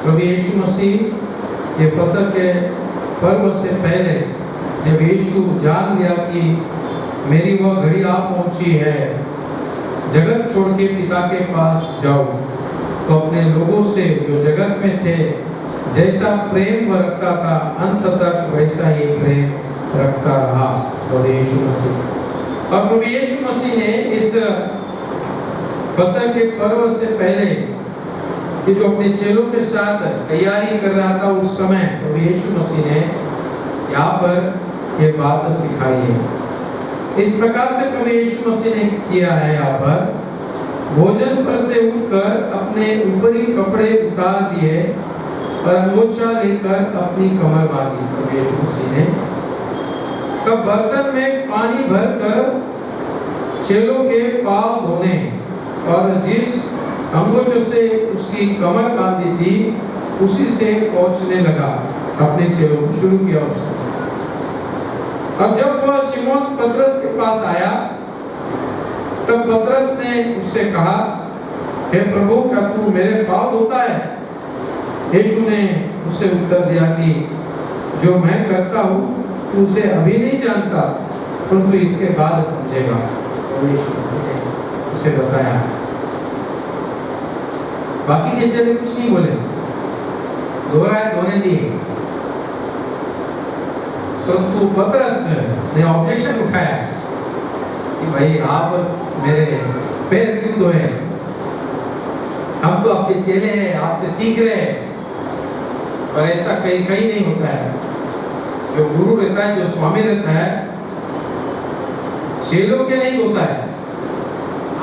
प्रभु यीशु मसीह ये फसह के पर्व से पहले जब यीशु जान लिया कि मेरी वह घड़ी आ पहुंची है, जगत छोड़ के पिता के पास जाऊं, तो अपने लोगों से जो जगत में थे जैसा प्रेम वह रखता था, अंत तक वैसा ही प्रेम रखता रहा प्रभु यीशु मसीह। और प्रभु यीशु मसीह ने इस फसह के पर्व से पहले कि जो अपने चेलों के साथ तैयारी कर रहा था उस समय प्रभु यीशु मसीह ने यहाँ पर ये बात सिखाई है। इस प्रकार से प्रभु यीशु मसीह ने किया है। यहाँ पर भोजन पर से उठकर अपने ऊपरी कपड़े उतार दिए और अंगोछा लेकर अपनी कमर बांधी प्रभु यीशु मसीह ने। तब बर्तन में पानी भरकर चेलों के पांव धोने और जिस अंगोछे से उसकी कमर बांधी थी उसी से पोंछने लगा, अपने चेलों को शुरू किया उसने। अब जब वह शिमोन पतरस के पास आया तब पतरस ने उससे कहा, हे प्रभु, क्या तू मेरे पांव धोता है? यीशु ने उससे उत्तर दिया कि जो मैं करता हूँ तू उसे अभी नहीं जानता, परंतु इसके बाद समझेगा। और यीशु ने उसे बताया। बाकी के चेले कुछ नहीं बोले, धो रहा है धोने दिए, परंतु पतरस ने ऑब्जेक्शन उठाया कि भाई आप मेरे पैर क्यों धोए? हम तो आपके चेले हैं, आपसे सीख रहे हैं। और ऐसा कहीं कहीं नहीं होता है। जो गुरु रहता है, जो स्वामी रहता है, चेलों के नहीं होता है,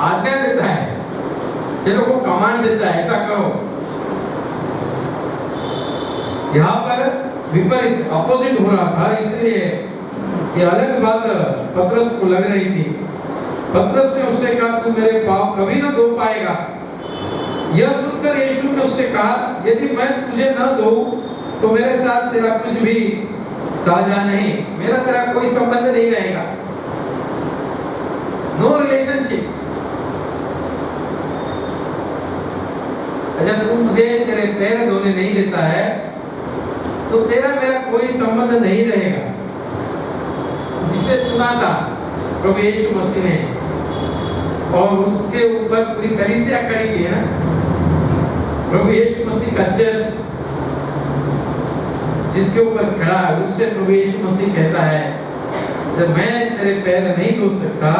आज्ञा देता है, चेलों को कमांड देता है, ऐसा करो। यहाँ पर विपरीत अपोजिट हो रहा था, इसलिए ये अलग बात पतरस को लग रही थी। पतरस ने उससे कहा, तू मेरे पांव कभी ना धो पाएगा। यह सुनकर यीशु ने उससे कहा, यदि मैं तुझे न धोऊं तो मेरे साथ तेरा कुछ भी साझा नहीं, मेरा तेरा कोई संबंध नहीं रहेगा। No relationship. जब तू मुझे तेरे पैर धोने नहीं देता है तो तेरा मेरा कोई संबंध नहीं रहेगा। जिसे चुना था प्रभु यीशु मसीह ने और उसके ऊपर पूरी कलीसिया खड़ी की है ना, प्रभु यीशु मसीह का चर्च जिसके ऊपर खड़ा है, उससे प्रभु यीशु मसीह कहता है, जब मैं तेरे पैर नहीं धो सकता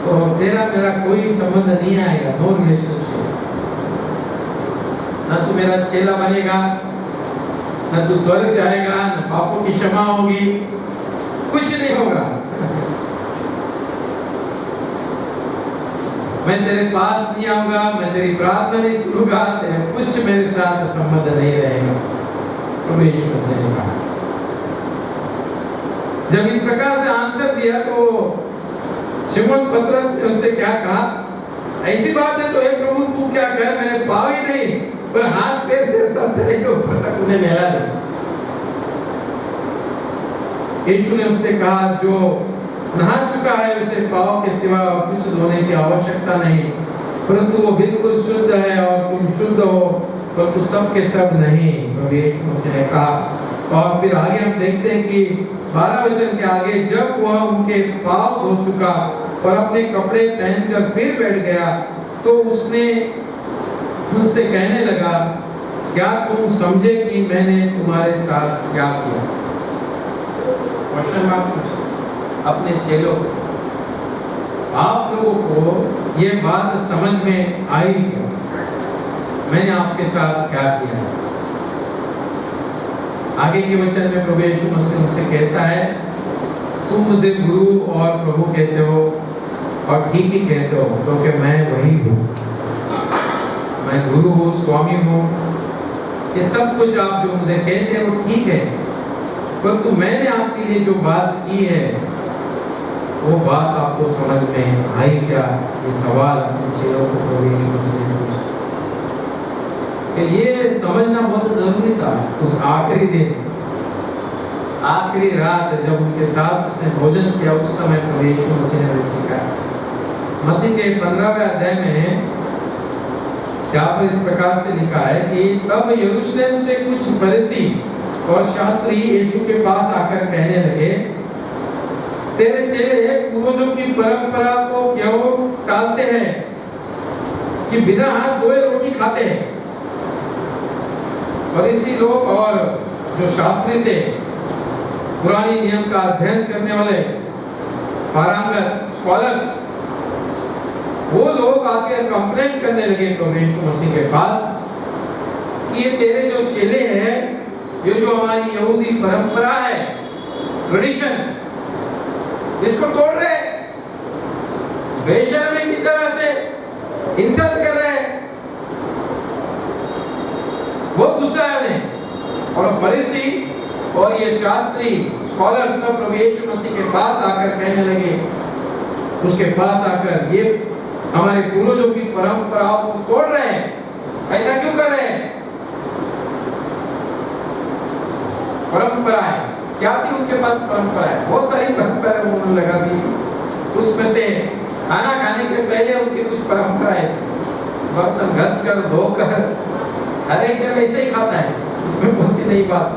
तो तेरा मेरा कोई संबंध नहीं आएगा। No relationship. ना तू मेरा चेला बनेगा, ना तू स्वर्ग जाएगा, ना पापों की क्षमा होगी, कुछ नहीं होगा। मैं तेरे पास नहीं आऊंगा, मैं तेरी प्रार्थना नहीं सुनूंगा, तेरे कुछ मेरे साथ संबंध नहीं रहेगा। प्रभु यीशु मसीह ने कहा। जब इस प्रकार से आंसर दिया तो शिमोन पतरस ने उससे क्या कहा, ऐसी बात है तो हे प्रभु, तू क्या कर, मेरे पांव ही नहीं पर हाथ पैर से सर से लेकर ऊपर तक उन्हें नहला दे। यीशु ने उससे कहा, जो नहा चुका है उसे पांव के सिवा कुछ धोने की आवश्यकता नहीं, परंतु वो बिल्कुल शुद्ध है और तुम शुद्ध हो, परंतु सब के सब नहीं। प्रभु यीशु मसीह ने कहा। और फिर आगे हम देखते हैं कि 12 वचन के आगे, जब वह उनके पांव धो चुका और अपने कपड़े पहनकर फिर बैठ गया तो उसने उनसे कहने लगा, क्या तुम समझे कि मैंने तुम्हारे साथ क्या किया? क्वेश्चन मार्क पूछा अपने चेलों को, आप लोगों को ये बात समझ में आई क्या? मैंने आपके साथ क्या किया? आगे के वचन में प्रभु यीशु मसीह उनसे कहता है, तुम मुझे गुरु और प्रभु कहते हो और ठीक ही कहते हो, क्योंकि मैं वही हूँ। मैं गुरु हूँ, स्वामी हूँ, ये सब कुछ आप जो मुझे कहते हैं वो ठीक है, परंतु मैंने आपके लिए जो बात की है वो बात आपको समझ में आई क्या? ये सवाल अपने चेलों को प्रभु यीशु मसीह ने पूछा। ये समझना बहुत जरूरी था। उस आखिरी दिन, आखिरी रात जब उनके साथ उसने भोजन किया, उस समय प्रभु यीशु मसीह ने सिखाया। मत्ती के 15वें अध्याय में यहाँ पर इस प्रकार से लिखा है कि तब यरूशलेम से कुछ फरीसी और शास्त्री यीशु के पास आकर कहने लगे, तेरे चेले पूर्वजों की परंपरा को क्यों टालते हैं कि बिना हाथ धोए रोटी खाते हैं? फरीसी लोग और जो शास्त्री थे, पुरानी नियम का अध्ययन करने वाले पारंगत स्कॉलर्स, वो लोग आके कंप्लेन करने लगे प्रभु यीशु मसीह के पास कि ये तेरे जो चेले हैं, ये जो हमारी यहूदी परंपरा है, ट्रेडिशन, इसको तोड़ रहे, बेशर्मी की तरह से इंसल्ट कर रहे हैं। बहुत गुस्सा है उन्हें। और फरीसी और ये शास्त्री स्कॉलर सब प्रभु यीशु मसीह के पास आकर कहने लगे, उसके पास आकर, ये हमारे पूर्वजों की परंपराओं को तोड़ रहे हैं, ऐसा क्यों कर रहे हैं? परंपराएं क्या थी उनके पास? परंपराएं बहुत सारी परंपराएं उन्होंने लगा दी। उसमें से खाना खाने के पहले उनकी कुछ परंपराएं, बर्तन घस कर धोकर, हर एक जन ऐसे ही खाता है, उसमें कौन सी नई बात।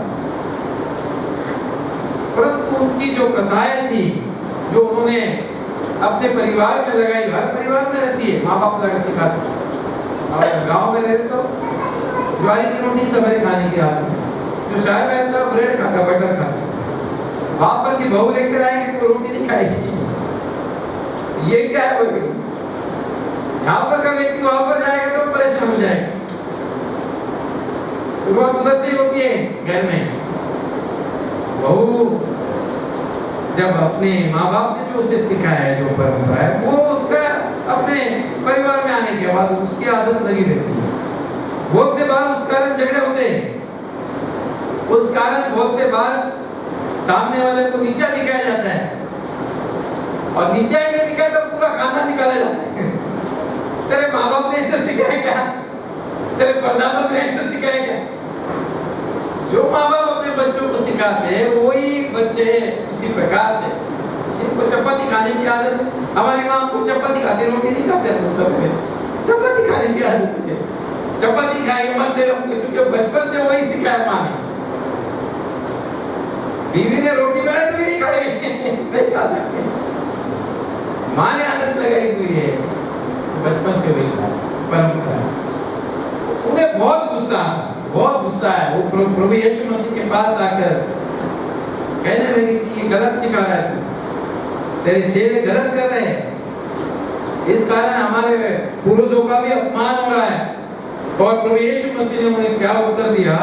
परंतु उनकी जो प्रथाएं थी, जो उन्होंने अपने परिवार में लगाई, हर परिवार में रहती है, माँ बाप लगा सिखाते। और गांव में रहते तो ज्वारी की रोटी सवेरे खाने की आदत है, जो शहर में रहता ब्रेड खाता, बटर खाता। वहां पर की बहू लेकर आएगी तो रोटी नहीं खाएगी, ये क्या है? यहाँ पर का व्यक्ति वहां पर जाएगा तो परेशान हो जाएगा। शुरुआत उधर से होती है घर में। बहू जब अपने माँ बाप ने जो उसे सिखाया है, जो परंपरा है, वो उसका अपने परिवार में आने के बाद उसकी आदत लगी रहती है। बहुत से बार उस कारण झगड़े होते हैं, उस कारण बहुत से बार सामने वाले को नीचा दिखाया जाता है, और नीचा ही नहीं दिखाया तो पूरा खाना निकाला जाता है। तेरे माँ बाप ने इसे सिखाया क्या? तेरे परदादा ने इसे सिखाया क्या? जो माँ बाप अपने बच्चों को सिखाते हैं, वही बच्चे उसी प्रकार से। इनको चपाती खाने की आदत है, हमारी माँ को चपाती खाती, रोटी नहीं खाते हम सब में, चपाती खाने की आदत है। चपाती खाएंगे मत दे, क्योंकि बचपन से वही सिखाया माँ ने। बीवी ने रोटी बनाई तो भी नहीं खाएगी, नहीं खा सकते। माँ ने आदत लगाई हुई है, बचपन से वही परंपरा। उन्हें बहुत गुस्सा है। वो प्रभु यीशु मसीह के पास आकर कहने लगे कि ये गलत सिखा रहा है, तेरे चेले गलत कर रहे हैं, इस कारण हमारे पूर्वजों का भी अपमान हो रहा है। और प्रभु यीशु मसीह ने उन्हें क्या उत्तर दिया?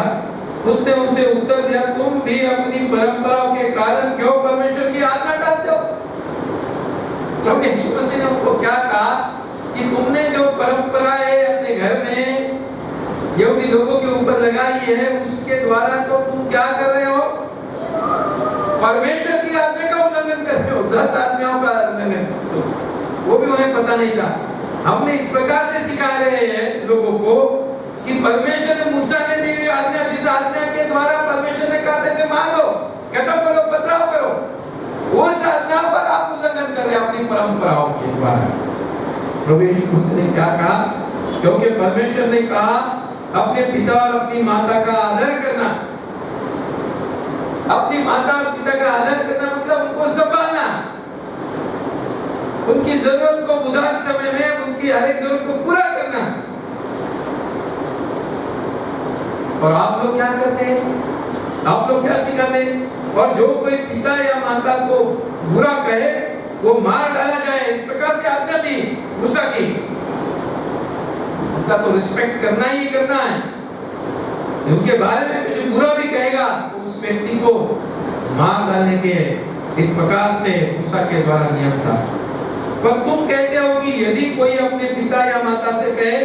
उसने उनसे उत्तर दिया, तुम भी अपनी परंपराओं के कारण क्यों परमेश्वर की आज्ञा टालते हो? प्रभु यीशु मसीह ने उनको क्या कहा कि तुमने जो परंपराएं अपने घर में यहूदी लोगों के ऊपर लगाई है, उसके द्वारा तो तुम क्या कर रहे हो? परमेश्वर की आज्ञा का उल्लंघन कर रहे हो। 10 आज्ञाओं का उल्लंघन, वो भी उन्हें पता नहीं था। हमने इस प्रकार से सिखा रहे हैं लोगों को कि परमेश्वर ने मूसा ने दी हुई आज्ञा, जिस आज्ञा के द्वारा परमेश्वर ने कहा था इसे मान लो, खत्म करो, पथराव करो, उस आज्ञा पर आप उल्लंघन कर रहे हैं अपनी परंपराओं के द्वारा। प्रभु यीशु मसीह ने क्या कहा? क्योंकि परमेश्वर ने कहा अपने पिता और अपनी माता का आदर करना। अपनी माता और पिता का आदर करना मतलब उनको संभालना, उनकी जरूरत को बुजुर्ग समय में उनकी हर एक जरूरत को पूरा करना। और आप लोग क्या करते हैं? आप लोग क्या सिखाते हैं? और जो कोई पिता या माता को बुरा कहे वो मार डाला जाए, इस प्रकार से आज्ञा दी मूसा की। उनका तो रिस्पेक्ट करना ही करना है। उनके बारे में कुछ बुरा भी कहेगा तो उस व्यक्ति को मार डालने के इस प्रकार से मूसा के द्वारा नियम था। पर तुम कहते हो कि यदि कोई अपने पिता या माता से कहे,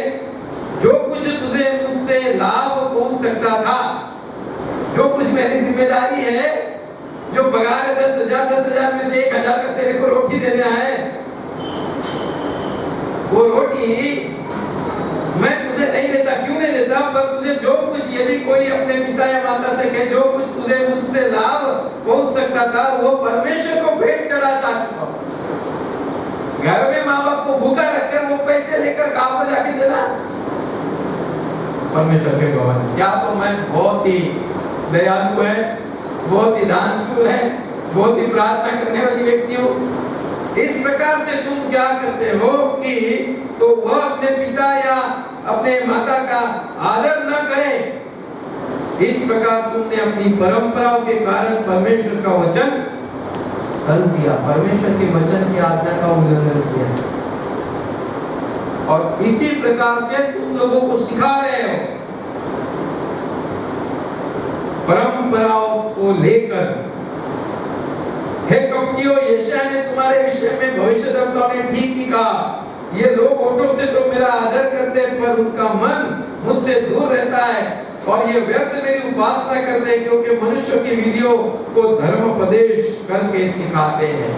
जो कुछ तुझे मुझसे लाभ पहुंच सकता था, जो कुछ मेरी जिम्मेदारी है, जो पगार है 10,000 में से 1,000 का तेरे को रोटी देना है, वो रोटी मैं तुझे नहीं देता। क्यों नहीं देता? पर तुझे जो कुछ, यदि कोई अपने पिता या माता से कहे जो कुछ तुझे मुझसे लाभ पहुंच सकता था, वो परमेश्वर को भेंट चढ़ा चाह चुका। घर में माँ बाप को भूखा रखकर वो पैसे लेकर कहां पर जाके देना? परमेश्वर के भवन। क्या तो मैं बहुत ही दयालु है, बहुत ही दानशूर है, बहुत ही प्रार्थना करने वाली व्यक्ति हूँ, इस प्रकार से तुम क्या करते हो कि तो वह अपने पिता या अपने माता का आदर न करे, इस प्रकार तुमने अपनी परंपराओं के कारण परमेश्वर का वचन तोड़ दिया, परमेश्वर के वचन की आज्ञा का उल्लंघन किया, और इसी प्रकार से तुम लोगों को सिखा रहे हो परंपराओं को लेकर। हे कपटियों, यशायाह ने तुम्हारे विषय में भविष्यद्वक्ताओं ने ठीक ही कहा, ये लोग होठों से तो मेरा आदर करते हैं पर उनका मन मुझसे दूर रहता है, और ये व्यर्थ मेरी उपासना करते हैं, क्योंकि मनुष्य की विधियों को धर्मोपदेश करके सिखाते हैं।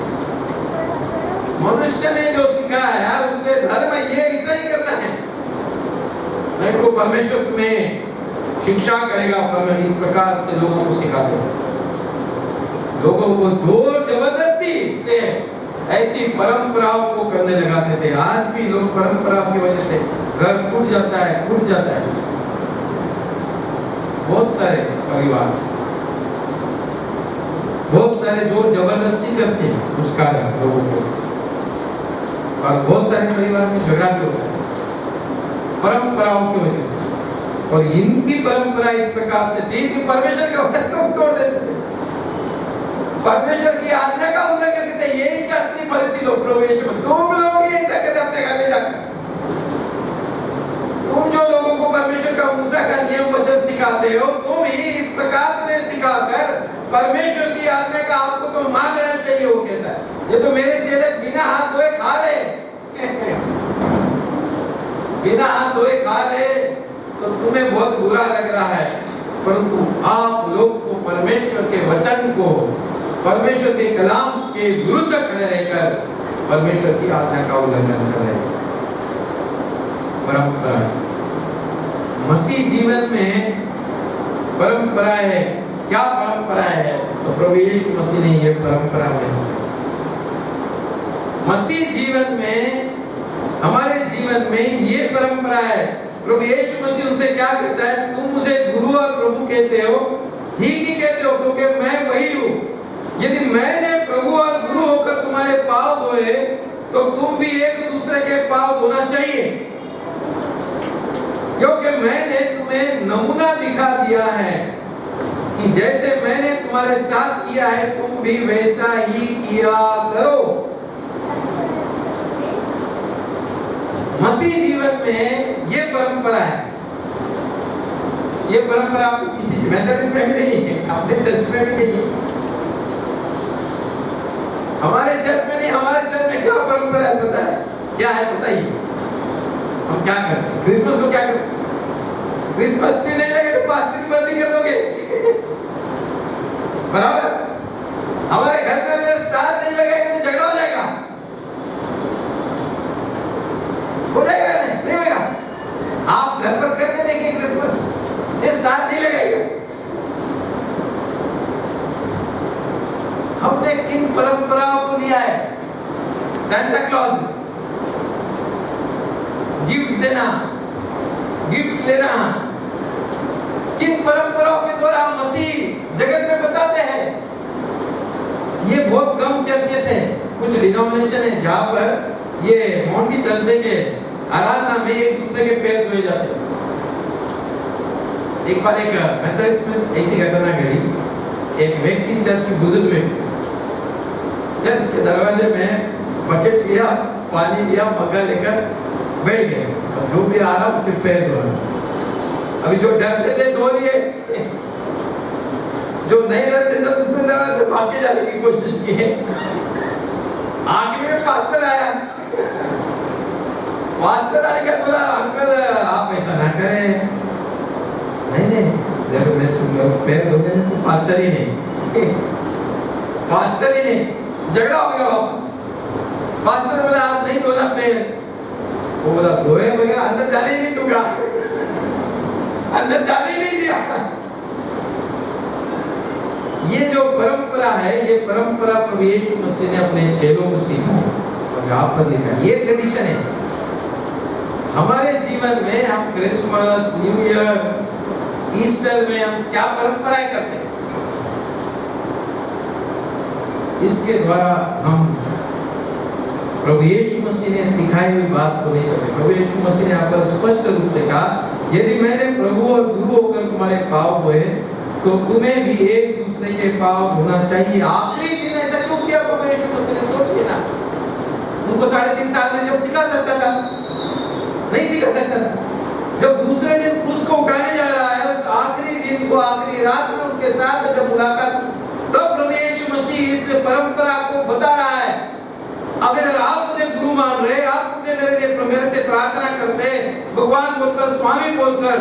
मनुष्य ने जो सिखाया उसे धर्म ये ऐसा ही करना है, नहीं तो परमेश्वर में शिक्षा करेगा। पर इस प्रकार से लोगों को सिखाते हैं, लोगों को जोर जबरदस्ती से ऐसी परंपराओं को करने लगाते थे। आज भी लोग परंपरा की वजह से घर टूट जाता है। बहुत सारे परिवार बहुत सारे जोर जबरदस्ती करते हैं उस कारण लोगों को, और बहुत सारे परिवार में झगड़ा भी होता है परंपराओं की वजह से। और इनकी परंपरा इस प्रकार से थी कि परमेश्वर के वचन को तोड़ देते थे, परमेश्वर की आज्ञा का उल्लंघन करते थे। यही शास्त्री फरीसी लोग, प्रभु यीशु, तुम लोग ये ऐसा कहते अपने घर में जाकर, तुम जो लोगों को परमेश्वर का मूसा का नियम वचन सिखाते हो, तुम ही इस प्रकार से सिखाकर परमेश्वर की आज्ञा का आपको तो मान लेना चाहिए। वो कहता है ये तो मेरे चेले बिना हाथ धोए खा रहे बिना हाथ धोए खा रहे, तो तुम्हें बहुत बुरा लग रहा है, परंतु आप लोग को परमेश्वर के वचन को, परमेश्वर के कलाम के विरुद्ध खड़े रहकर परमेश्वर की आज्ञा का उल्लंघन कर रहे हैं। परंपरा मसीह जीवन में परंपरा है। क्या परंपरा है? तो प्रभु यीशु मसीह ने ये परंपरा में, मसीह जीवन में, हमारे जीवन में ये परंपरा है। प्रभु यीशु मसीह उनसे क्या कहता है? तुम मुझे गुरु और प्रभु कहते हो, ठीक ही कहते हो, क्योंकि मैं वही हूँ। यदि मैंने प्रभु और गुरु होकर तुम्हारे पांव धोए, तो तुम भी एक दूसरे के पांव धोना चाहिए, क्योंकि मैंने तुम्हें नमूना दिखा दिया है कि जैसे मैंने तुम्हारे साथ किया है, तुम भी वैसा ही किया करो। मसीह जीवन में ये परंपरा है। ये परंपरा आपको किसी मेथोडिस्ट में भी नहीं है, अपने चर्च में भी नहीं है, हमारे चर्च में नहीं। हमारे चर्च में क्या परंपरा है पता है? क्या है बताइए? हम क्या करते हैं? क्रिसमस को क्या करते हैं? क्रिसमस ट्री नहीं लगे तो पास्टर की बदली कर दोगे बराबर। हमारे घर में अगर स्टार नहीं लगेगा तो झगड़ा हो जाएगा, नहीं होगा। आप घर पर करने देंगे क्रिसमस, ये स्टार नहीं लगेगा। हमने किन परंपराओं को लिया है? सांता क्लॉज, गिफ्ट्स देना, गिफ्ट्स लेना, किन परंपराओं के द्वारा हम मसीह जगत में बताते हैं। ये बहुत कम चर्चेस हैं, कुछ डिनोमिनेशन है जहां पर ये मॉन्टी थर्सडे के आराधना में एक दूसरे के पैर धोए जाते हैं। एक बार एक मेथोडिस्ट में ऐसी घटना घटी। एक व्यक्ति चर्च में गुजर हुए, चर्च के दरवाजे में बकेट लिया, पानी लिया, मग्गा लेकर बैठ गए, और जो भी आ रहा उसके पैर धो रहे। अभी जो डरते थे धो लिए, जो नहीं डरते थे दूसरे दरवाजे से भाग के जाने की कोशिश की। आखिर में पास्टर आया, पास्टर आने का बोला, अंकल आप ऐसा ना करें। नहीं देखो मैं तुम पैर धोने में तो पास्टर ही नहीं पास्टर ही नहीं। झगड़ा हो गया वापस। पास्टर बोला आप नहीं धोना पैर, वो बोला धोए भैया, अंदर जाने ही नहीं दूंगा, अंदर जाने ही नहीं दिया। ये जो परंपरा है, ये परंपरा प्रभु यीशु मसीह ने अपने चेलों को सिखाई और यहाँ पर लिखा, ये ट्रेडिशन है। हमारे जीवन में हम क्रिसमस, न्यू ईयर, ईस्टर में हम क्या परंपराएं करते हैं, इसके द्वारा हम प्रभु यीशु मसीह ने सिखाई हुई बात को नहीं करते। प्रभु यीशु मसीह ने आपको स्पष्ट रूप से कहा, यदि मैंने प्रभु और गुरु होकर तुम्हारे पाव धोए तो तुम्हें भी एक दूसरे के पाव धोना चाहिए। आखिरी दिन ऐसा क्यों किया प्रभु यीशु मसीह ने? सोचिए ना, उनको 3.5 साल में जब सिखा सकता था, नहीं सिखा सकता था। जब दूसरे दिन क्रूस को उठाने जा रहा है, उस आखिरी दिन को, आखिरी रात में उनके साथ जब मुलाकात, तब प्रभु यीशु मसीह इस परंपरा को बता रहा है, अगर आप मुझे गुरु मान रहे, आप मुझे मेरे से प्रार्थना करते, भगवान बोलकर, स्वामी बोलकर,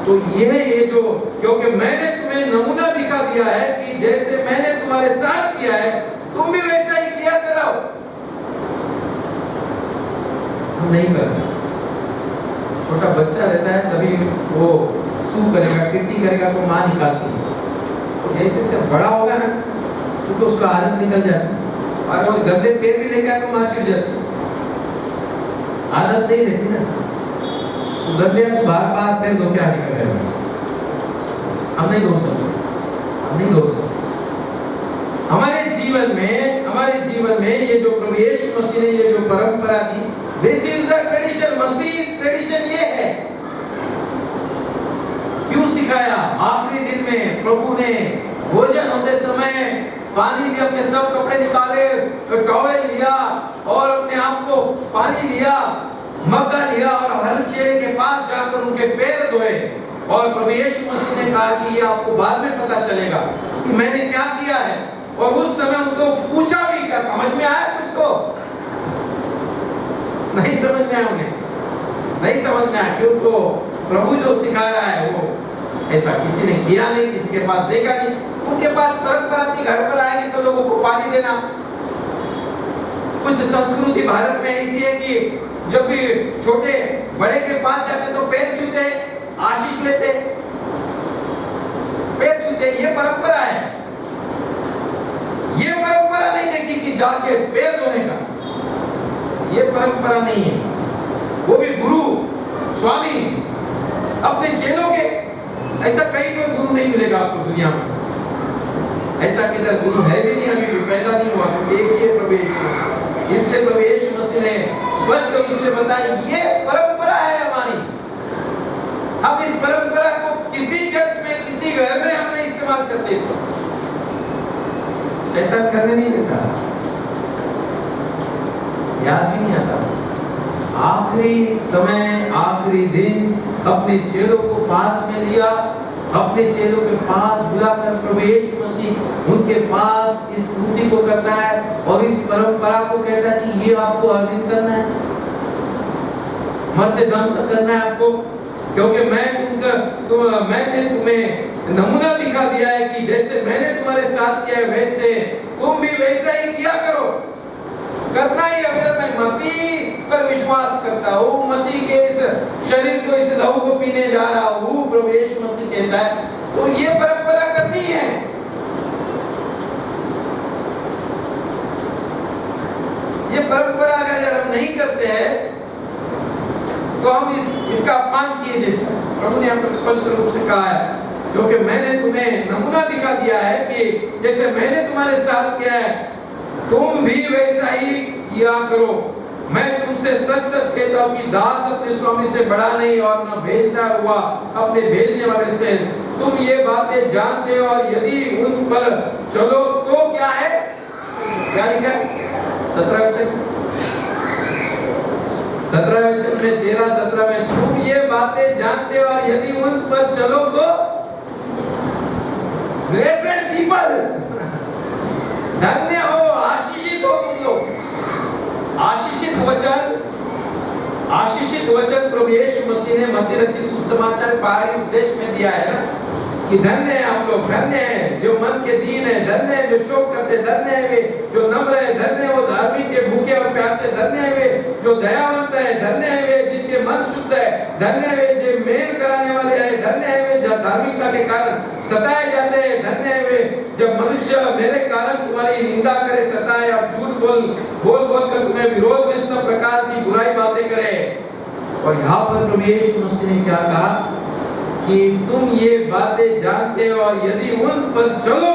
तो ये जो, क्योंकि मैंने तुम्हें नमूना दिखा दिया है कि जैसे मैंने तुम्हारे साथ किया है तुम भी वैसा ही किया करो। हम नहीं करते। छोटा बच्चा रहता है तभी वो सू करेगा, टिट्टी करेगा तो माँ निकालती है। तो जैसे से बड़ा होगा ना, तो उसका आदत निकल जाती है, और अगर गंदे पैर भी लेके आए तो माँ चिढ़ जाती है। आदत नहीं रहती ना, तो गंदे तो बार पैर धो के आगे कर रहे हैं। हम नहीं धो सकते, हम नहीं धो सकते। हमारे जीवन में ये जो प्रभु यीशु मसीह ने ये जो परंपरा दी, दिस इज द ट्रेडिशन। मसीह ट्रेडिशन ये है। क्यों सिखाया? आखिरी दिन में प्रभु ने भोजन होते समय पानी लिया, अपने सब कपड़े निकाले, टॉवेल लिया और अपने आप को पानी लिया, मग्गा लिया और हर चेहरे के पास जाकर उनके पैर धोए। और प्रभु यीशु मसीह ने कहा कि ये आपको बाद में पता चलेगा कि मैंने क्या किया है। और उस समय उनको पूछा भी, क्या समझ में आया कुछ? तो नहीं समझ में आया उन्हें, नहीं समझ में आया, क्योंकि तो प्रभु जो सिखा रहा है वो ऐसा किसी ने किया नहीं, किसी के पास देखा नहीं। उनके पास परंपरा थी, घर पर आएगी तो लोगों को पानी देना। कुछ संस्कृति भारत में ऐसी है कि जब भी छोटे बड़े के पास जाते तो पैर छूते, आशीष लेते, पैर छूते। ये परंपरा है। ये परंपरा नहीं देखी कि जाके पैर धोने का, ये परंपरा नहीं है। वो भी गुरु, स्वामी, अपने चेलों के। ऐसा कहीं कोई गुरु नहीं मिलेगा आपको दुनिया में। ऐसा किधर गुरु है भी नहीं, अभी भी पैदा नहीं हुआ। एक ही प्रभु यीशु मसीह। इसलिए प्रभु यीशु मसीह ने स्पष्ट रूप से बताया, ये परंपरा है हमारी। अब इस परंपरा को किसी चर्च में, किसी घर में हम नहीं इस्तेमाल करते। इसको शैतान करने नहीं देता, याद भी नहीं आता। आखिरी समय, आखिरी दिन अपने चेलों को पास में लिया, अपने चेलों के पास बुलाकर प्रभु यीशु मसीह उनके पास इस स्मृति को करता है और इस परंपरा को कहता है कि ये आपको हर दिन करना है, मरते दम तक करना है आपको, क्योंकि मैंने तुम्हें नमूना दिखा दिया है कि जैसे मैंने तुम्हारे साथ किया है वैसे तुम भी वैसा ही किया करो। करना ही। अगर मैं मसीह पर विश्वास करता हूँ, मसीह के इस शरीर को, इस लहू को पीने जा रहा हूँ, प्रभु यीशु मसीह कहता है, तो ये परंपरा करनी है। ये परंपरा अगर हम नहीं करते हैं तो हम इसका अपमान किए जैसे। प्रभु ने हमको स्पष्ट रूप से कहा है, क्योंकि मैंने तुम्हें नमूना दिखा दिया है कि जैसे मैंने तुम्हारे साथ किया है तुम भी वैसा ही किया करो। मैं तुमसे सच सच कहता हूँ कि दास अपने स्वामी से बड़ा नहीं और न भेजना हुआ अपने भेजने वाले से। तुम ये बातें जानते हो और यदि उन पर चलो तो क्या है? क्या लिखा है? 17 वचन में 13-17 में, तुम ये बातें जानते हो और यदि उन पर चलो तो ब्लेसेड पीपल, धन्य हो, आशीषित हो तुम लोग। आशीषित वचन प्रभु यीशु मसीह ने मत्ती रचित सुसमाचार पहाड़ी उपदेश में दिया है ना। कि धन्य है आप लोग, धन्य है जो मन के दीन है, धन्य है जो शोक करते, धन्य है वे जो नम्र है, धन्य है वो धार्मिक के भूखे और प्यासे, धन्य है वे जो दयावंत है, धन्य है वे जिनके मन शुद्ध है, धन्य है वे जो मेल कराने वाले हैं, धन्य है वे जो धार्मिकता के कारण सताए जाते हैं, धन्य है वे जब मनुष्य मेरे कारण तुम्हारी निंदा करे, सताए और झूठ बोल कर तुम्हें विरोध में सब प्रकार की बुराई बातें करे। और यहाँ पर प्रभु यीशु मसीह ने क्या कहा कि तुम ये बातें जानते हो और यदि उन पर चलो,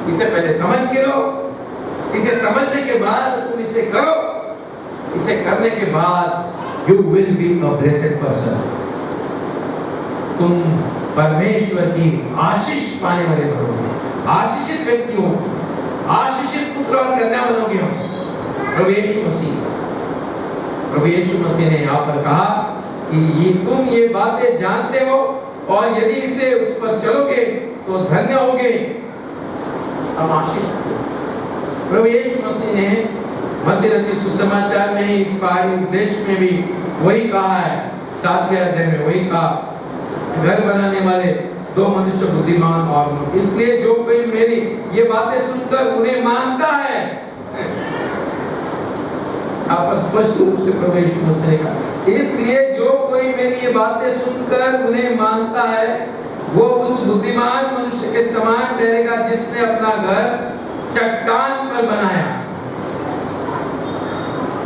इसे पहले समझ के लो, इसे समझने के बाद तुम इसे करो, इसे करने के बाद you will be a blessed person, तुम परमेश्वर की आशीष पाने वाले बनोगे, आशीषित व्यक्ति हो, आशीषित पुत्र और कन्या बनोगे। प्रभु यीशु मसीह ने यहाँ पर कहा कि ये तुम ये बातें जानते हो और यदि इसे उस पर चलोगे तो धन्य होगे, हम आशीष। प्रभु यीशु मसीह ने मत्ती रचित सुसमाचार में इस पहाड़ी उपदेश में भी वही कहा है, 7वें अध्याय में वही कहा, घर बनाने वाले दो मनुष्य बुद्धिमान और मूर्ख। इसलिए जो कोई मेरी ये बातें सुनकर उन्हें मानता है, आप स्पष्ट रूप से प्रभु यीशु मसीह ने कहा, इसलिए जो कोई मेरी ये बातें सुनकर उन्हें मानता है वो उस बुद्धिमान मनुष्य के समान ठहरेगा जिसने अपना घर चट्टान पर बनाया।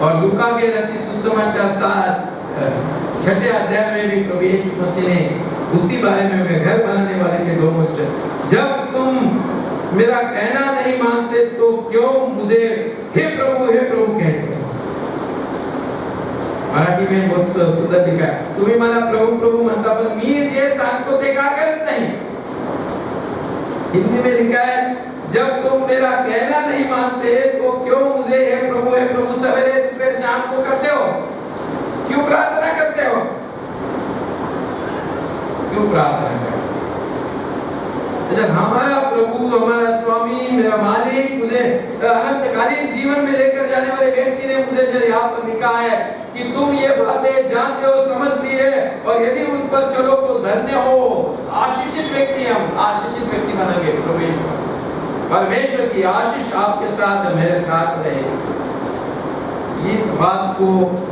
और लूका के रचित सुसमाचार 6 अध्याय में भी प्रभु यीशु मसीह ने उसी बारे में घर बनाने वाले के दो मनुष्य, जब तुम मेरा कहना नहीं मानते तो क्यों मुझे हे प्रभु कहते हो। मराठी में बहुत सुंदर लिखा है, तुम्ही मला प्रभु प्रभु म्हणता पण मी जे सांगतो ते का करत नहीं। हिंदी में लिखा है, जब तुम मेरा कहना नहीं मानते तो क्यों मुझे हे प्रभु सवेरे दोपहर शाम को करते हो, क्यों प्रार्थना करते हो, क्यों प्रार्थना करते हो। जब हमारा प्रभु, हमारा स्वामी, मेरा मालिक मुझे अनंतकालीन जीवन में लेकर जाने वाले व्यक्ति ने मुझे जो यहाँ पर लिखा है कि तुम ये बातें जानते हो, समझ लिए और यदि उन पर चलो तो धन्य हो, आशीषित व्यक्ति, हम आशीषित व्यक्ति बनेंगे। प्रभु परमेश्वर की आशीष आपके साथ, मेरे साथ रहे। इस बात को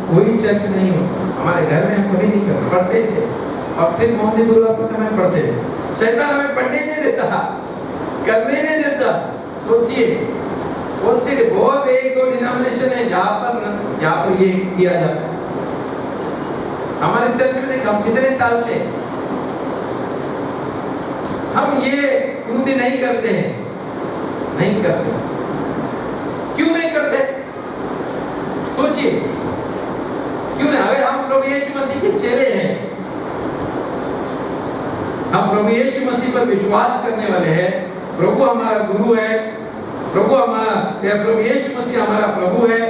कोई चर्च नहीं होता, हमारे घर में हम कभी नहीं करते, पढ़ते से और फिर मोहम्मदी गुरुवार के समय पढ़ते, शैतान हमें पढ़ने नहीं देता, करने नहीं देता। सोचिए कौन से बहुत एक दो डिनोमिनेशन है जहाँ पर ये किया जाता है। हमारे चर्च में हम कितने साल से हम ये कृति नहीं करते हैं, नहीं करते। क्यों नहीं करते? सोचिए क्यों नहीं? अगर हम प्रभु यीशु मसीह के चेले हैं, हम प्रभु यीशु मसीह पर विश्वास करने वाले हैं, प्रभु हमारा गुरु है, प्रभु यीशु मसीह हमारा प्रभु है,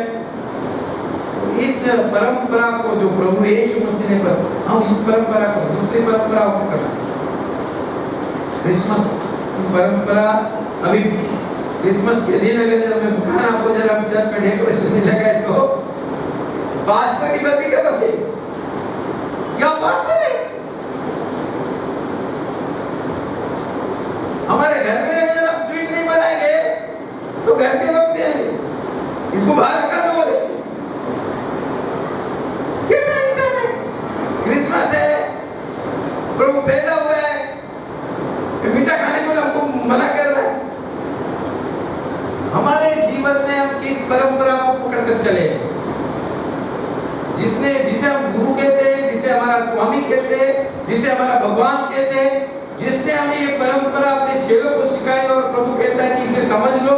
इस परंपरा को जो प्रभु यीशु मसीह ने पर, हम इस परंपरा को दूसरी परंपरा को करना। क्रिसमस परंपरा, अभी क्रिसमस के दिन अगर हमें बुखार आपको जरा चर्च में डेकोरेशन में लगाए तो पास्टर की बात क्या तो क्या पास्टर है? हमारे घर में अगर आप स्वीट नहीं बनाएंगे तो घर के लोग भी इसको बाहर रखा तो बोले कैसा इंसान है? क्रिसमस है, प्रभु पैदा हुआ है, मीठा खाने को हमको मना कर रहा है। हमारे जीवन में हम किस परंपरा को पकड़कर चले? जिसे हम गुरु कहते हैं, जिसे हमारा स्वामी कहते हैं, जिसे हमारा भगवान कहते हैं, जिसने हमें ये परंपरा अपने चेलों को सिखाई और प्रभु कहता है कि इसे समझ लो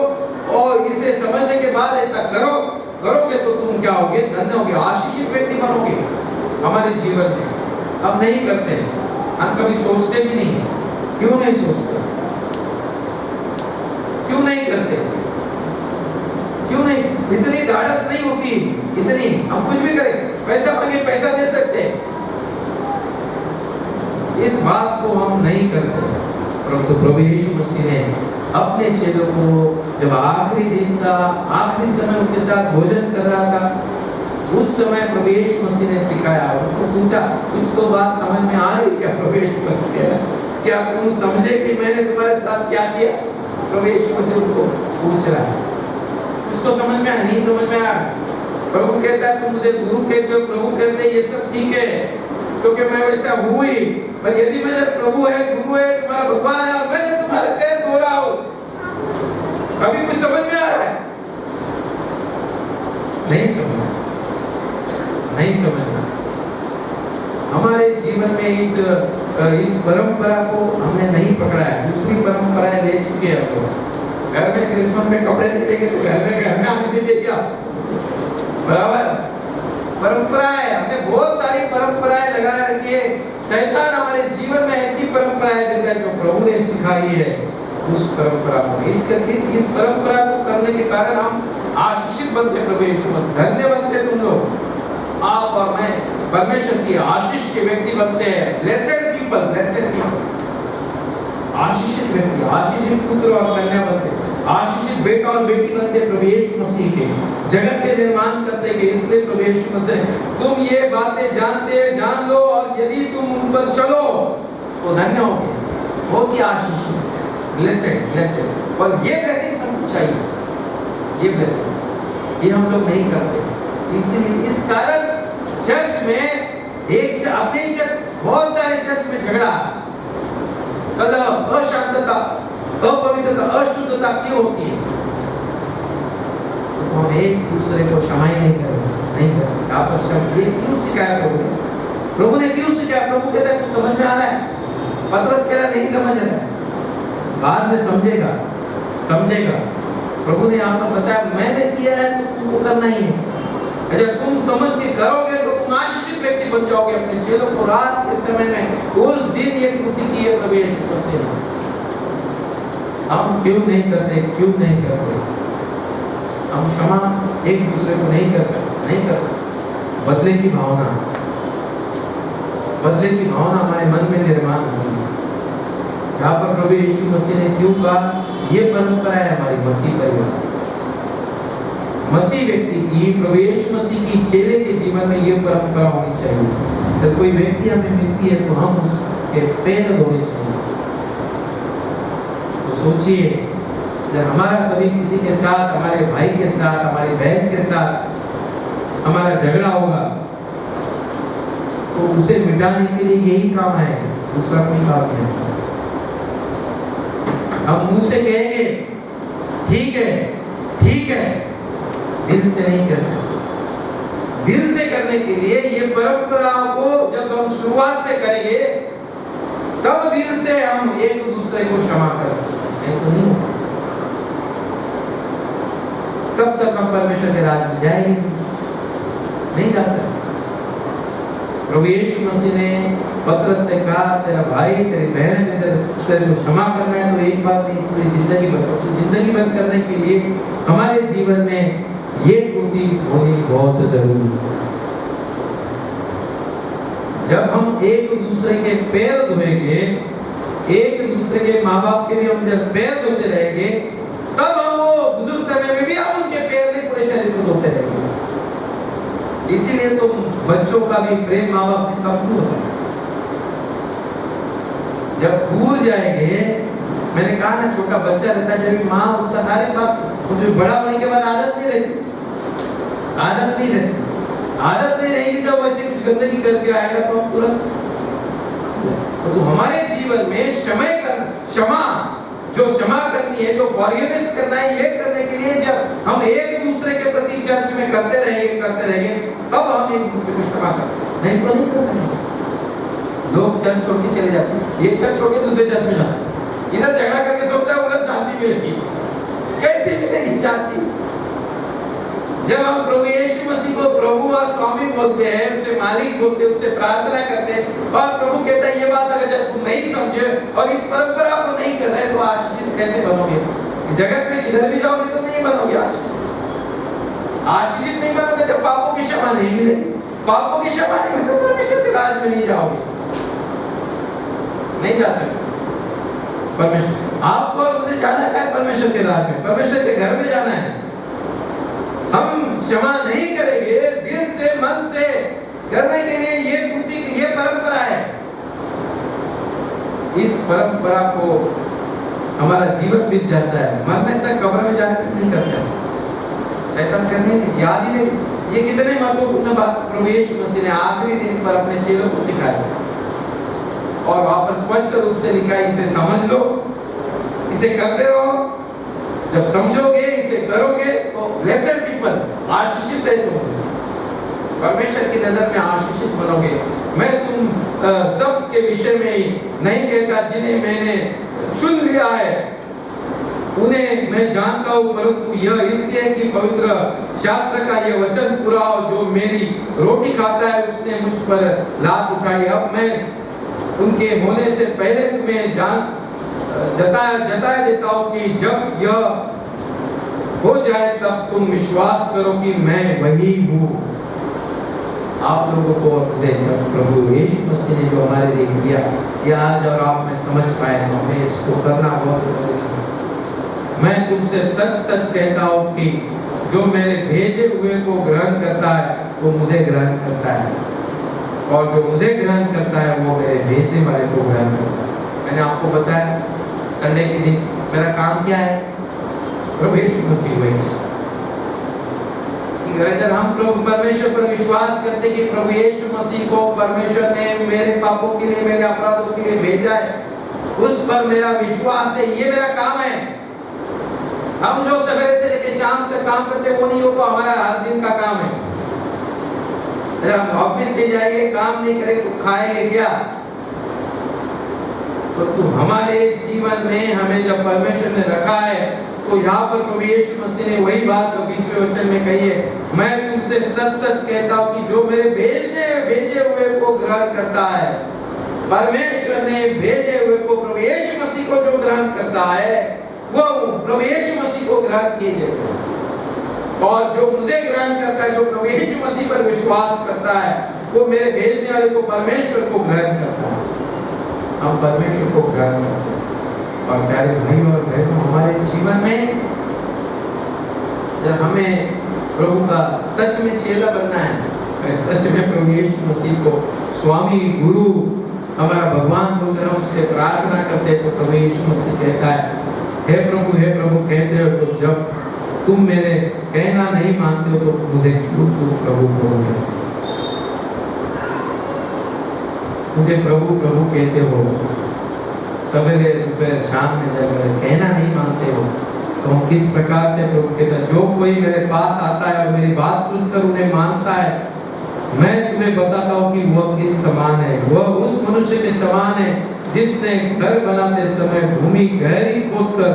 और इसे समझने के बाद ऐसा करोगे तो तुम क्या होगे? धन्य होगे, आशीषित व्यक्ति बनोगे। हमारे जीवन में हम नहीं करते, हम कभी सोचते भी नहीं। क्यों नहीं सोचते? क्यों नहीं करते? क्यों नहीं? इतनी धाड़स नहीं होती, इतनी हम कुछ भी करें, पैसा मांगे पैसा दे सकते हैं, इस बात को हम नहीं करते। परंतु प्रभु यीशु मसीह ने अपने चेलों को जब आखिरी दिन था, आखिरी समय उनके साथ भोजन कर रहा था, उस समय प्रभु यीशु मसीह ने सिखाया, उनको पूछा कुछ तो बात समझ में आ रही क्या? प्रभु यीशु मसीह क्या तुम समझे कि मैंने तुम्हारे साथ क्या किया? प्रभु यीशु मसीह उनको पूछ रहा है। उसको समझ में आया? नहीं समझ में आया। प्रभु कहता है तुम मुझे गुरु कहते हो, प्रभु कहते हैं ये सब ठीक है क्योंकि मैं वैसा हूँ ही, पर यदि मेरा प्रभु है, गुरु है, तुम्हारा भगवान है और मैं तुम्हारे पैर धो रहा हूँ, कभी कुछ समझ में आ रहा है? नहीं समझ, नहीं समझना। हमारे जीवन में इस परंपरा को हमने नहीं पकड़ा है। दूसरी परंपराएं ले चुके हैं हम लोग। घर में क्रिसमस में कपड़े नहीं लेंगे तो घर में आने दे क्या? बराबर परंपरा है। हमने बहुत सारी परंपराएं लगा रखी है। शैतान हमारे जीवन में ऐसी परंपराएं देता है जो प्रभु ने सिखाई है, उस परंपरा को इस परंपरा को करने के कारण हम आशीषित बनते। प्रभु यीशु मसीह धन्य बनते तुम लोग, आप और मैं परमेश्वर की आशीष के व्यक्ति बनते हैं। ब्लेसेड पीपल, ब्लेसेड पीपल, आशीषित व्यक्ति, आशीषित पुत्र और कन्या बनते, आशीषित बेटा और बेटी बनते प्रभु यीशु मसीह के, जगत के निर्माण करते के। इसलिए प्रभु यीशु मसीह तुम ये बातें जानते जान लो और यदि तुम उन पर चलो तो धन्य होगे, बहुत ही आशीषित, ब्लेसेड, ब्लेसेड। और ये ब्लेसिंग्स हमको चाहिए, ये ब्लेसिंग्स ये हम लोग नहीं करते। इसीलिए इस कारण चर्च में एक अपने चर्च, बहुत सारे चर्च में झगड़ा, मतलब अशांतता, अपवित्रता, अशुद्धता क्यों होती है? तो हम एक दूसरे को क्षमा ही नहीं करते, आपस में ये क्यों सिखाया प्रभु ने? प्रभु ने क्यों सिखाया? प्रभु कहता है कुछ समझ में आ रहा है? पतरस कह रहा नहीं समझ रहा है, बाद में समझेगा, समझेगा। प्रभु ने आपको बताया मैंने किया है तो तुमको करना ही है। जब तुम समझ के करोगे तो तुम आशीषित व्यक्ति बन जाओगे। अपने चेलों को रात के समय में उस दिन ये कृति की है प्रभु यीशु मसीह। हम क्यों नहीं करते? क्यों नहीं करते? हम क्षमा एक दूसरे को नहीं कर सकते, नहीं कर सकते। बदले की भावना, बदले की भावना हमारे मन में निर्माण होगी। यहाँ पर प्रभु यीशु मसीह ने क्यों कहा? ये परंपरा है हमारी मसीह परिवार, मसीह व्यक्ति की, प्रभु यीशु मसीह की चेले के जीवन में ये परंपरा होनी चाहिए। जब कोई व्यक्ति हमें मिलती है तो हम उसके पैर धोने चाहिए। तो सोचिए जब हमारा कभी किसी के साथ, हमारे भाई के साथ, हमारी बहन के साथ हमारा झगड़ा होगा तो उसे मिटाने के लिए यही काम है, दूसरा कोई काम नहीं। हम मुंह से कहेंगे ठीक है, ठीक है, दिल से नहीं कर सकते। दिल से करने के लिए ये परंपरा को जब हम शुरुआत से करेंगे तब दिल से हम एक दूसरे को क्षमा कर सकते हैं, तो नहीं। तब तक हम परमेश्वर के राज में जाएंगे नहीं जा सकते। प्रभु यीशु मसीह ने पतरस से कहा तेरा भाई, तेरी बहन है, तेरे को क्षमा करना है तो एक बात नहीं, पूरी जिंदगी भर, तो जिंदगी भर करने के लिए हमारे जीवन में ये कृति होनी बहुत जरूरी है। जब हम एक दूसरे के पैर धोएंगे, एक दूसरे के माँ बाप के भी हम जब पैर धोते रहेंगे तब हम वो बुजुर्ग समय में भी हम उनके पैर नहीं पूरे शरीर को धोते रहेंगे। इसीलिए तो बच्चों का भी प्रेम माँ बाप से कम होता है। जब दूर जाएंगे, मैंने कहा ना छोटा बच्चा रहता है जब माँ उसका सारे बात, तो बड़ा होने के बाद आदत नहीं रहती, आदत नहीं रहती, आदत नहीं रहेगी। जब वैसे कुछ गंदगी करके आएगा तो हम तुरंत, तो हमारे जीवन में क्षमा जो क्षमा करनी है, जो फॉरगिवनेस करना है, ये करने के लिए जब हम एक दूसरे के प्रति चर्च में करते रहेंगे तब हम एक दूसरे को क्षमा करते, नहीं तो नहीं कर सकते। लोग चर्च छोड़ के चले जाते हैं, ये चर्च छोड़ के दूसरे चर्च में जाते हैं, इधर झगड़ा करके सोचता है उधर शांति मिलेगी, कैसे मिलेगी शांति? जब हम प्रभु यीशु मसीह को प्रभु और स्वामी बोलते हैं, उससे मालिक बोलते हैं, उससे प्रार्थना करते हैं और प्रभु कहता है ये बात अगर जब तुम नहीं समझे और इस परंपरा को नहीं कर रहे तो आशीषित कैसे बनोगे? जगत में किधर भी जाओगे तो नहीं बनोगे आशीषित। आशीषित नहीं बनोगे जब पापों की क्षमा नहीं मिलेगी, पापों की क्षमा नहीं मिलेगी तो परमेश्वर के राज में नहीं जाओगे, नहीं जा सकते। परमेश्वर आपको और मुझे जाना है परमेश्वर के राज में, परमेश्वर के घर में जाना है। हम क्षमा नहीं करेंगे दिल से, मन से करने के लिए ये कृति, ये परंपरा है। इस परंपरा को हमारा जीवन बीत जाता है, मरने तक कब्र में जाने तक नहीं करते हैं। शैतान करने याद ही नहीं। ये कितने महत्वपूर्ण बात प्रभु यीशु मसीह ने आखिरी दिन पर अपने चेलों को सिखाई और वहां पर स्पष्ट रूप से लिखा है, इसे समझ लो, इसे करते रहो। जब समझोगे, इसे करोगे तो ब्लेस्ड पीपल, आशीषित है तुम, परमेश्वर की नजर में आशीषित बनोगे। मैं तुम सब के विषय में नहीं कहता जिन्हें मैंने चुन लिया है उन्हें मैं जानता हूं, परंतु यह इसलिए कि पवित्र शास्त्र का यह वचन पूरा हो, जो मेरी रोटी खाता है उसने मुझ पर लात उठाई। अब मैं उनके होने से पहले तुम्हें जताया देता हूं कि जब यह हो जाए तब तुम विश्वास करो कि मैं वही हूँ। आप लोगों को जब प्रभु यीशु मसीह ने जो हमारे लिए किया, यह आज और आप में समझ पाए तो हमें इसको करना बहुत जरूरी है। मैं तुमसे सच सच कहता हूँ कि जो मेरे भेजे हुए को ग्रहण करता है वो मुझे ग्रहण करता है, और जो मुझे ग्रहण करता है वो मेरे भेजने वाले को ग्रहण करता है। मैंने आपको बताया संडे के दिन मेरा काम क्या है, प्रभु यीशु मसीह हुए। अगर हम प्रभु परमेश्वर पर विश्वास करते कि प्रभु यीशु मसीह को परमेश्वर ने मेरे पापों के लिए, मेरे अपराधों के लिए भेजा है, उस पर मेरा विश्वास है, ये मेरा काम है। हम जो सवेरे से लेकर शाम तक काम करते वो नहीं हो तो हमारा हर दिन का काम है। अगर हम ऑफिस ले जाएंगे, काम नहीं करेंगे तो खाएंगे क्या? तो हमारे जीवन में हमें जब परमेश्वर ने रखा है, तो यहाँ पर प्रभु यीशु मसीह ने वही बात 20वें वचन में कही है, मैं तुमसे सच सच कहता हूँ कि जो मेरे भेजे हुए को ग्रहण करता है, परमेश्वर ने भेजे हुए को, प्रभु यीशु मसीह को जो ग्रहण करता है वो प्रभु यीशु मसीह को ग्रहण किए जैसे, और जो मुझे ग्रहण करता है, जो प्रभु यीशु मसीह पर विश्वास करता है, वो मेरे भेजने वाले को, परमेश्वर को ग्रहण करता है। हम परमेश्वर को ग्रहण करते हैं। और प्यारे भाई और बहनों, हमारे जीवन में जब हमें प्रभु का सच में चेला बनना है, सच में प्रभु यीशु मसीह को स्वामी, गुरु, हमारा भगवान बोलकर हम उससे प्रार्थना करते हैं, तो प्रभु यीशु मसीह कहता है, हे प्रभु कहते हो, तो जब तुम मेरे कहना नहीं मानते हो तो मुझे क्यों तुम प्रभु कहोगे? मुझे प्रभु प्रभु कहते हो, सवेरे दोपहर शाम में जब कहना नहीं मानते हो, तो हम किस प्रकार से प्रभु कहता है, जो कोई मेरे पास आता है और मेरी बात सुनकर उन्हें मानता है, मैं तुम्हें बताता हूँ कि वह किस समान है। वह उस मनुष्य के समान है जिसने घर बनाते समय भूमि गहरी खोदकर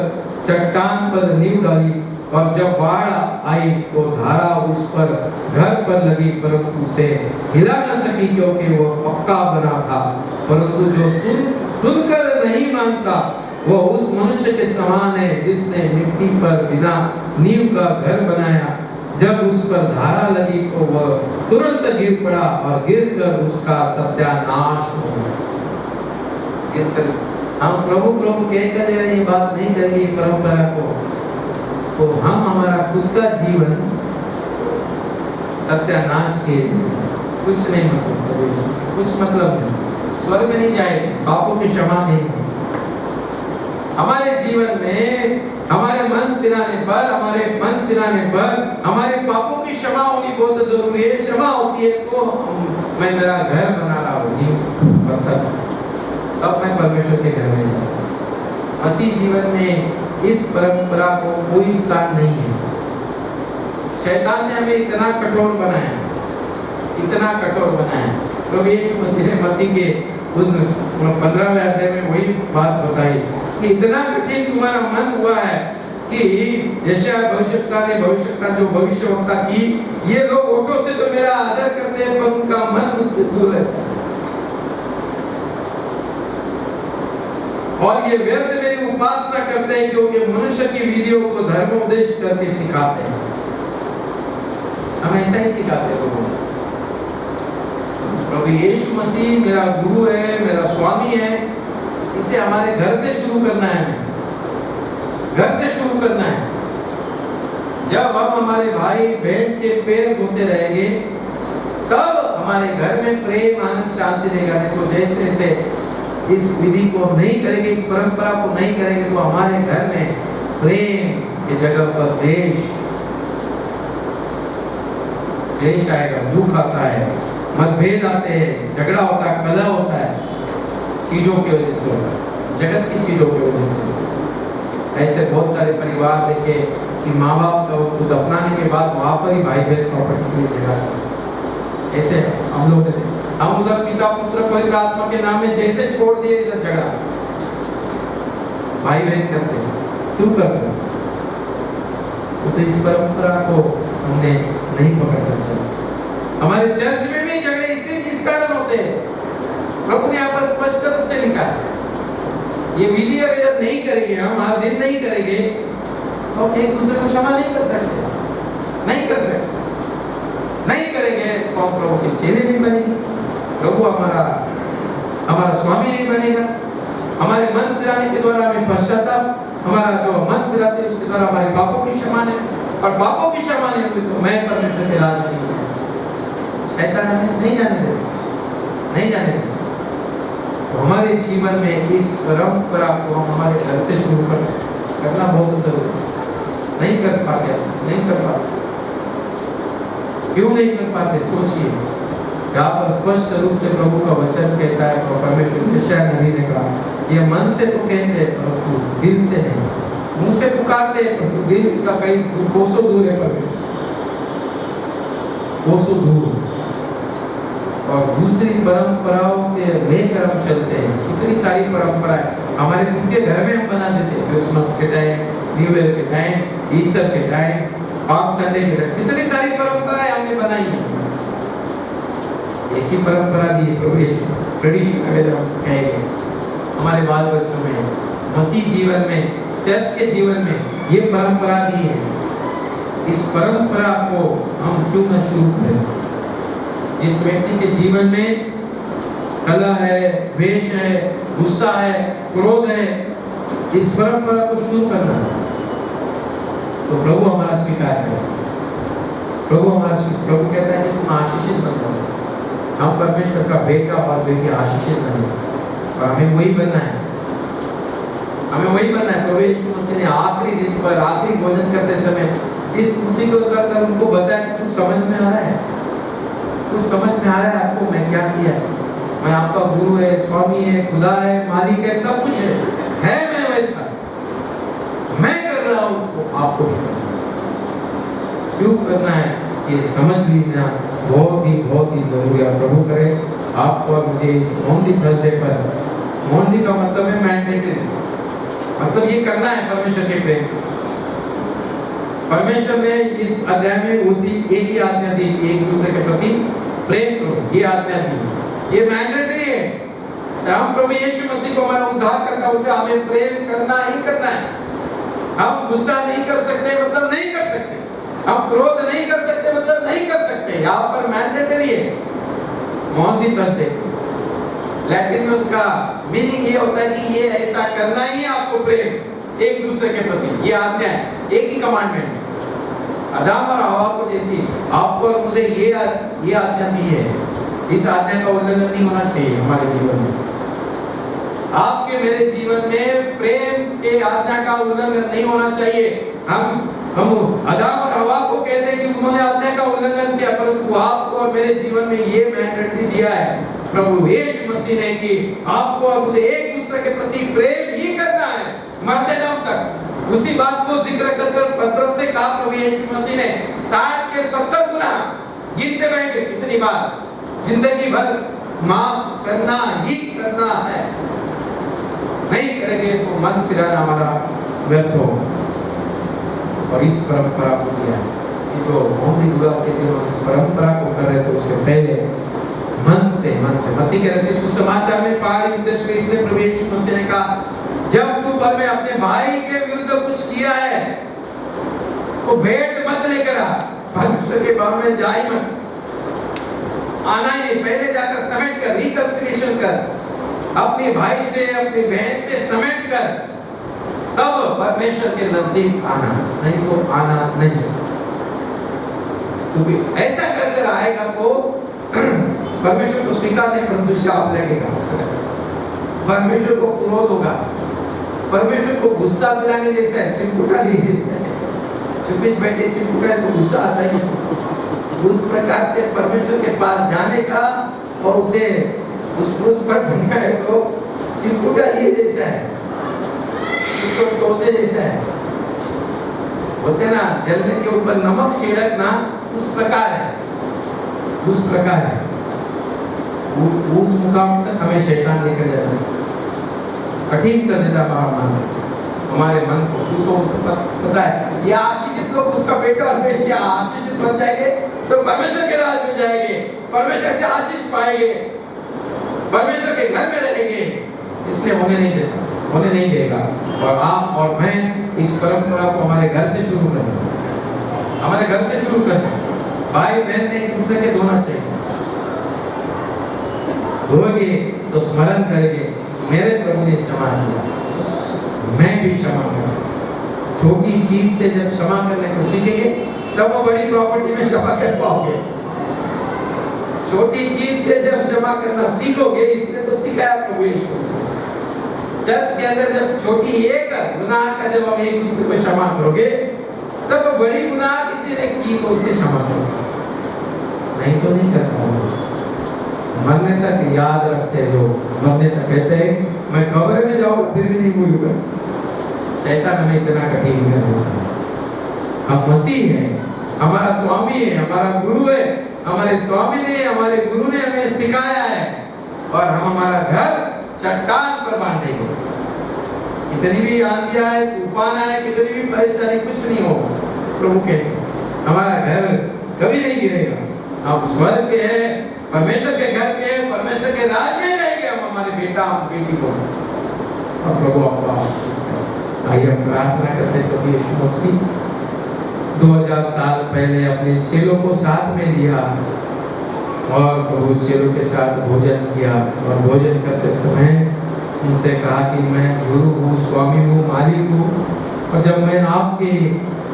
चट्टान पर नींव डाली, और जब बाढ़ आई तो धारा उस पर घर पर लगी, परंतु उसे हिला न सकी क्योंकि वह पक्का बना था। परंतु जो सुनकर नहीं मानता वो उस मनुष्य के समान है जिसने मिट्टी पर बिना नींव का घर बनाया। जब उस पर धारा लगी तो वह तुरंत गिर पड़ा, और गिरकर उसका सत्यानाश हो गया। हम प्रभु प्रभु कहकर ये बात नहीं करेंगे परंपरा को, तो हम हमारा खुद का जीवन सत्यानाश के कुछ नहीं मतलब, कुछ मतलब नहीं, स्वर्ग में नहीं जाएंगे, पापों की क्षमा नहीं। हमारे जीवन में हमारे मन फिराने पर हमारे पापों की क्षमा होनी बहुत जरूरी है। क्षमा होती है तो मैं मेरा घर बना रहा हूँ, अब मैं परमेश्वर के घर में जाऊँ। मसीह जीवन में इस परंपरा को कोई स्थान नहीं है। शैतान ने हमें इतना कठोर बनाया, प्रभु यीशु मसीह ने मत्ती के 15वें अध्याय में वही बात बताई कि इतना कठिन तुम्हारा मन हुआ है कि यशायाह भविष्यवक्ता जो भविष्यवक्ता की, ये लोग ओठों से तो मेरा आदर करते हैं पर उनका मन मुझसे दूर है, और ये व्यर्थ मेरी उपासना करते हैं क्योंकि मनुष्य की विधियों को धर्मोपदेश करके सिखाते हैं। हम ऐसा ही सिखाते हैं। प्रभु यीशु मसीह मेरा गुरु है, मेरा स्वामी है, इसे हमारे घर से शुरू करना है। जब हम हमारे भाई बहन के पैर धोते रहेंगे तब हमारे घर में प्रेम, आनंद, शांति रहेगा। नहीं तो जैसे इस विधि को नहीं करेंगे, इस परंपरा को नहीं करेंगे, तो हमारे घर में प्रेम की जगह पर देश आएगा, दुख आता है, मतभेद आते हैं, झगड़ा होता है, कलह होता है, चीजों की वजह से होता है, जगत की चीजों की वजह से। ऐसे बहुत सारे परिवार देखे कि माँ बाप को दफनाने के बाद वहां पर ही भाई बहन प्रॉपर्टी के लिए झगड़ा। ऐसे हम लोग हम उधर पिता पुत्र पवित्र आत्मा के नाम में जैसे छोड़ दिए, इधर झगड़ा भाई बहन करते। क्यों करते? तो इस परंपरा को हमने नहीं पकड़ना चाहिए। हमारे चर्च में भी झगड़े इस कारण होते हैं। प्रभु ने यहाँ पर स्पष्ट रूप से लिखा है, ये विधि अगर नहीं करेंगे, हम हर दिन नहीं करेंगे, तो हम एक दूसरे को क्षमा नहीं कर सकते, नहीं कर सकते। नहीं करेंगे तो हम प्रभु के चेले नहीं बनेंगे, प्रभु हमारा स्वामी नहीं बनेगा। हमारे मन फिराने के द्वारा हमें पश्चाताप, हमारा जो मन फिराते उसके द्वारा हमारे पापों की क्षमा नहीं, और पापों की क्षमा नहीं हुई तो मैं परमेश्वर के राज में नहीं हूं। शैतान हमें नहीं जाने देगा, नहीं जाने देगा। तो हमारे जीवन में इस परंपरा को हम हमारे घर से शुरू करना बहुत जरूरी है। नहीं कर पाते, नहीं कर पाते। क्यों नहीं कर पाते? सोचिए, यहाँ पर स्पष्ट रूप से प्रभु का वचन कहता है, परमेश्वर यशायाह नबी ने कहा, ये मन से तो कहते हैं परंतु दिल से नहीं, मुंह से पुकारते हैं परंतु दिल का कहीं कोसों दूर है, परमेश्वर कोसों दूर। और दूसरी परंपराओं के लेकर हम चलते हैं। कितनी सारी परंपराएं हमारे खुद के घर में हम बना देते हैं, क्रिसमस के टाइम, न्यू ईयर के टाइम, ईस्टर के टाइम, पाप संडे के टाइम, कितनी सारी परंपराएं हमने बनाई है। एक ही परंपरा दी है प्रभु यीशु, ट्रेडिशन अगर हम कहेंगे हमारे बाल बच्चों में, मसीह जीवन में, चर्च के जीवन में ये परंपरा दी है। इस परंपरा को हम क्यों न शुरू करें? जिस व्यक्ति के जीवन में कलह है, द्वेष है, गुस्सा है, क्रोध है, इस परंपरा को शुरू करना है तो प्रभु हमारा स्वीकार करे। प्रभु कहता है कि तुम आशीषित बन जाओ। हम परमेश्वर का बेटा और बेटी आशीषित बने, और हमें वही बनना है, हमें वही बनना है। प्रभु यीशु मसीह ने आखिरी दिन पर, आखिरी भोजन करते समय इस स्तुति को कर उनको बताया कि तुम समझ में आ रहा है, कुछ समझ में आ रहा है आपको मैं क्या किया है? मैं आपका गुरु है, स्वामी है, खुदा है, मालिक है, सब कुछ है मैं वैसा, मैं कर रहा हूँ तो आपको भी करना है। क्यों करना है ये समझ लीजिए, बहुत ही जरूरी है। प्रभु करे आपको और मुझे इस मौनदी थर्सडे पर, मौनदी का मतलब है मैंडेटरी, मतलब ये करना है परमेश्वर के प्रेम। परमेश्वर ने इस अध्याय में उसी एक ही आज्ञा दी, एक दूसरे के प्रति प्रेम करो, ये आज्ञा दी, ये मैंडेटरी है। हम प्रभु यीशु मसीह को हमारा उद्धार करता होता है, हमें प्रेम करना ही करना है। हम गुस्सा नहीं कर सकते मतलब नहीं कर सकते, हम क्रोध नहीं कर सकते मतलब नहीं कर सकते। यहाँ पर मैंडेटरी है मौनदी थर्सडे। लैटिन में उसका मीनिंग ये होता है कि ये ऐसा करना ही है आपको, प्रेम एक दूसरे के प्रति, ये आज्ञा है, एक ही कमांडमेंट। आदम और हवा को जैसी आपको और मुझे ये आज्ञा दी है, इस आज्ञा का उल्लंघन नहीं होना चाहिए हमारे जीवन में। आपके मेरे जीवन में प्रेम के आज्ञा का उल्लंघन नहीं होना चाहिए। हम आदम और हवा को कहते हैं कि उन्होंने आज्ञा का उल्लंघन किया, परंतु आपको और मेरे जीवन में ये मैंडेटरी दिया है प्रभु यीशु मसीह ने कि आपको और मुझे एक दूसरे के प्रति प्रेम ही करना है मरते दम तक। उसी बात को जिक्र कर पत्रस से कहा प्रभु यीशु मसीह ने 60 के 70 गुना गिनते बैठे, कितनी बार जिंदगी भर माफ करना ही करना है। नहीं करेंगे तो मन फिराना हमारा व्यर्थ होगा। और इस परंपरा को दिया कि जो मौनदी दुआ के दिन इस परंपरा को कर रहे थे, उससे पहले मन से मत्ती के रचित सुसमाचार में पहाड़ी उद्देश्य में इसने प्रभु यीशु मसीह ने कहा, जब तू पर में अपने भाई के विरुद्ध कुछ किया है तो भेंट मत लेकर आ, परमेश्वर के भवन में जा ही मत, आना ही नहीं, पहले जाकर समेट कर रिकंसिलिएशन कर, अपने भाई से अपनी बहन से समेट कर, तब परमेश्वर के नजदीक आना, नहीं तो आना नहीं। क्योंकि ऐसा कर आएगा तो परमेश्वर को स्वीकार नहीं, परंतु शाप लगेगा। परमेश्वर को क्रोध होगा, परमेश्वर को गुस्सा दिलाने जैसा है, चिमकुटा लिए जैसा है। चुपचाप बैठे चिमकुटा तो गुस्सा आता है। उस प्रकार से परमेश्वर के पास जाने का और उसे उस क्रूस पर टंगा है तो चिमकुटा लिए जैसा है, उसको टोचे जैसा है। बोलते ना जलने के ऊपर नमक छिड़कना, उस प्रकार है, उस प्रकार है। उस मुकाम तक हमें शैतान लेकर जाता है, कठिन कर देता हमारे मन को। तू तो उसको पता है ये आशीषित लोग उसका बेटा और बेटी आशीषित बन जाएंगे तो परमेश्वर के राज में जाएंगे, परमेश्वर से आशीष पाएंगे, परमेश्वर के घर में रहेंगे। इसलिए होने नहीं देता, होने नहीं देगा। और आप और मैं इस परंपरा को हमारे घर से शुरू करें, हमारे घर से शुरू करें। भाई बहन ने एक दूसरे के धोना चाहिए, धोएंगे तो स्मरण करेंगे मेरे प्रभु ने क्षमा किया, मैं भी क्षमा करूं। छोटी चीज से जब क्षमा करने को सीखेंगे तब वो बड़ी प्रॉपर्टी में क्षमा कर पाओगे। छोटी चीज से जब क्षमा करना सीखोगे, इसने तो सिखाया प्रभु यीशु से। चर्च के अंदर जब छोटी एक गुनाह का जब हम एक दूसरे को क्षमा करोगे तब वो बड़ी गुनाह किसी ने की तो उसे क्षमा कर सकते, नहीं तो नहीं कर पाओगे। मरने तक याद रखते लोग, मरने तक कहते हैं मैं कब्र में जाऊं फिर भी नहीं भूलूंगा। शैतान हमें इतना कठिन कर देता है। हम मसीह हैं, हमारा स्वामी है, हमारा गुरु है, हमारे स्वामी ने, हमारे गुरु ने हमें सिखाया है और हम हमारा घर चट्टान पर बांधेंगे। कितनी भी आंधी आए, तूफान आए, कितनी भी परेशानी, कुछ नहीं होगा। प्रभु के हमारा घर कभी नहीं गिरेगा। हम स्वर्ग के हैं, परमेश्वर के घर के, परमेश्वर के राज में रहेंगे हम, हमारे बेटा बेटी को। और प्रभु आपका आइए हम प्रार्थना करते हैं। प्रभु यीशु मसीह 2000 साल पहले अपने चेलों को साथ में लिया और प्रभु चेलों के साथ भोजन किया और भोजन करते समय उनसे कहा कि मैं गुरु हूँ, स्वामी हूँ, मालिक हूँ और जब मैं आपके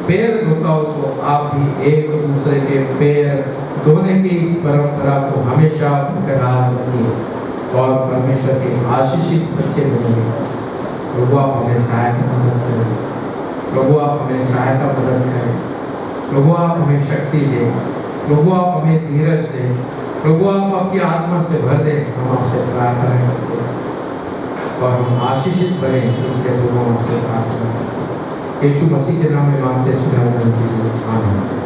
पैर धोता हूँ तो आप भी एक दूसरे के पैर धोने की इस परंपरा को हमेशा बरकरार रखिए और परमेश्वर के आशीषित बच्चे बनेंगे। प्रभु आप हमें सहायता मदद करें, प्रभु आप हमें सहायता मदद करें, प्रभु आप हमें शक्ति दें, प्रभु आप हमें धीरज दें, प्रभु आप अपनी आत्मा से भर दें। हम आपसे प्रार्थना करते हैं और हम आशीषित बने, इसके प्रभु आपसे प्रार्थना करते हैं। यीशु मसीह के नाम में मांगते सुना, आमीन।